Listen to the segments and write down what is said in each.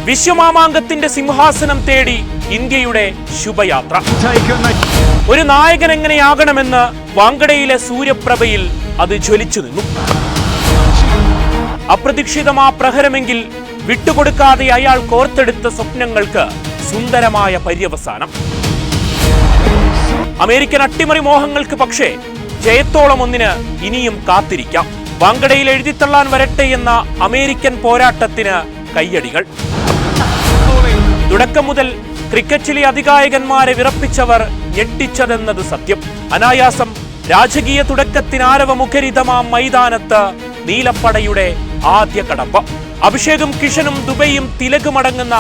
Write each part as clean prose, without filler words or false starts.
വിശ്വമാമാങ്കത്തിന്റെ സിംഹാസനം തേടി ഇന്ത്യയുടെ ശുഭയാത്ര. ഒരു നായകൻ എങ്ങനെയാകണമെന്ന് വാങ്കഡയിലെ സൂര്യപ്രഭയിൽ അത് ജ്വലിച്ചു നിന്നു. അപ്രതീക്ഷിതമാ പ്രഹരമെങ്കിൽ വിട്ടുകൊടുക്കാതെ അയാൾ കോർത്തെടുത്ത സ്വപ്നങ്ങൾക്ക് സുന്ദരമായ പര്യവസാനം. അമേരിക്കൻ അട്ടിമറി മോഹങ്ങൾക്ക് പക്ഷേ ജയത്തോളം ഒന്നിന് ഇനിയും കാത്തിരിക്കാം. വാങ്കഡയിൽ എഴുതിത്തള്ളാൻ വരട്ടെ എന്ന അമേരിക്കൻ പോരാട്ടത്തിന് കയ്യടികൾ. തുടക്കം മുതൽ ക്രിക്കറ്റിലെ അധികായകന്മാരെ വിറപ്പിച്ചവർ ഞെട്ടിച്ചതെന്നത് സത്യം. അനായാസം രാജകീയ തുടക്കത്തിന് ആരവമുഖരിതമാം മൈതാനത്ത് നീലപ്പടയുടെ ആദ്യ കടമ്പ. അഭിഷേകും കിഷനും ദുബൈയും തിലകുമടങ്ങുന്ന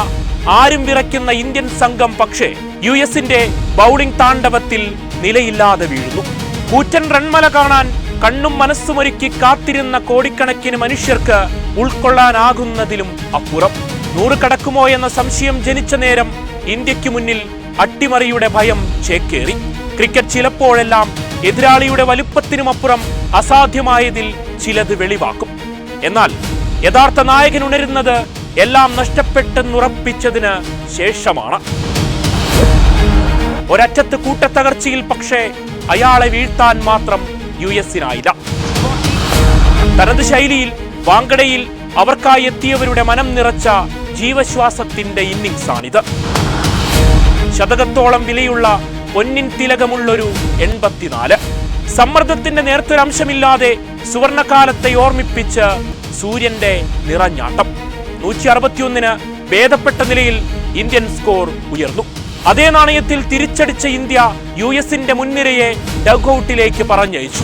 ആരും വിറയ്ക്കുന്ന ഇന്ത്യൻ സംഘം പക്ഷേ യുഎസിന്റെ ബൗളിംഗ് താണ്ഡവത്തിൽ നിലയില്ലാതെ വീഴുന്നു. കൂറ്റൻ റൺമല കാണാൻ കണ്ണും മനസ്സുമൊരുക്കി കാത്തിരുന്ന കോടിക്കണക്കിന് മനുഷ്യർക്ക് ഉൾക്കൊള്ളാനാകുന്നതിലും അപ്പുറം. 100 കടക്കുമോ എന്ന സംശയം ജനിച്ച നേരം ഇന്ത്യക്ക് മുന്നിൽ അട്ടിമറിയുടെ ഭയം ചേക്കേറി. ക്രിക്കറ്റ് ചിലപ്പോഴെല്ലാം എതിരാളിയുടെ വലുപ്പത്തിനുമപ്പുറം അസാധ്യമായതിൽ ചിലത് വെളിവാക്കും. എന്നാൽ യഥാർത്ഥ നായകൻ ഉണരുന്നത് എല്ലാം നഷ്ടപ്പെട്ടെന്നുറപ്പിച്ചതിന് ശേഷമാണ്. ഒരറ്റത്ത് കൂട്ടത്തകർച്ചയിൽ പക്ഷേ അയാളെ വീഴ്ത്താൻ മാത്രം യുഎസിനായില്ല. തനത് ശൈലിയിൽ വാങ്കഡയിൽ അവർക്കായി എത്തിയവരുടെ മനം നിറച്ച ജീവശ്വാസത്തിന്റെ ഇന്നിംഗ്സാണിത്. ശതകത്തോളം വിലയുള്ള പൊന്നിൻ തിലകമുള്ളൊരു 84. സമ്മർദ്ദത്തിന്റെ നേർത്തൊരംശമില്ലാതെ സുവർണകാലത്തെ ഓർമ്മിപ്പിച്ച് സൂര്യന്റെ നിറഞ്ഞാട്ടം. 161 ഭേദപ്പെട്ട നിലയിൽ ഇന്ത്യൻ സ്കോർ ഉയർന്നു. അതേ നാണയത്തിൽ തിരിച്ചടിച്ച ഇന്ത്യ യുഎസിന്റെ മുൻനിരയെ ഡഗ്ഔട്ടിലേക്ക് പറഞ്ഞയച്ചു.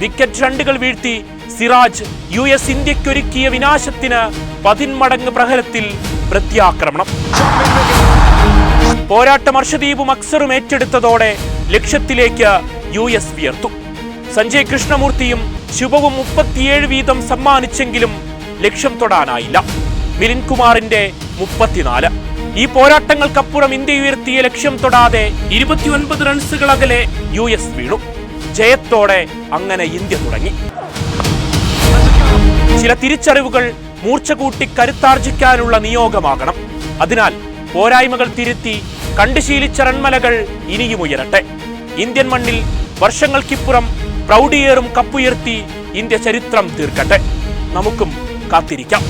വിക്കറ്റ് 2 വീഴ്ത്തി സിറാജ് യുഎസ് ഇന്ത്യക്കൊരുക്കിയ വിനാശത്തിന് 10 മടങ്ങ് പ്രഹരത്തിൽ പ്രത്യാക്രമണം. പോരാട്ടം അർഷദീപും അക്സറും ഏറ്റെടുത്തതോടെ ലക്ഷ്യത്തിലേക്ക് യുഎസ് വിയർത്തു. സഞ്ജയ് കൃഷ്ണമൂർത്തിയും ശുഭവും 37 വീതം സമ്മാനിച്ചെങ്കിലും ലക്ഷ്യം തൊടാനായില്ല. മിലിന്ദ് കുമാറിന്റെ 34. ഈ പോരാട്ടങ്ങൾക്കപ്പുറം ഇന്ത്യ ഉയർത്തിയ ലക്ഷ്യം തൊടാതെ 29 റൺസുകൾ അകലെ യുഎസ് വീണു. ജയത്തോടെ അങ്ങനെ ഇന്ത്യ തുടങ്ങി. ചില തിരിച്ചറിവുകൾ മൂർച്ച കൂട്ടി കരുത്താർജിക്കാനുള്ള നിയോഗമാകണം. അതിനാൽ പോരായ്മകൾ തിരുത്തി കണ്ടുശീലിച്ച റൺമലകൾ ഇനിയും ഉയരട്ടെ. ഇന്ത്യൻ മണ്ണിൽ വർഷങ്ങൾക്കിപ്പുറം പ്രൗഢിയേറും കപ്പുയർത്തി ഇന്ത്യ ചരിത്രം തീർക്കട്ടെ. നമുക്കും കാത്തിരിക്കാം.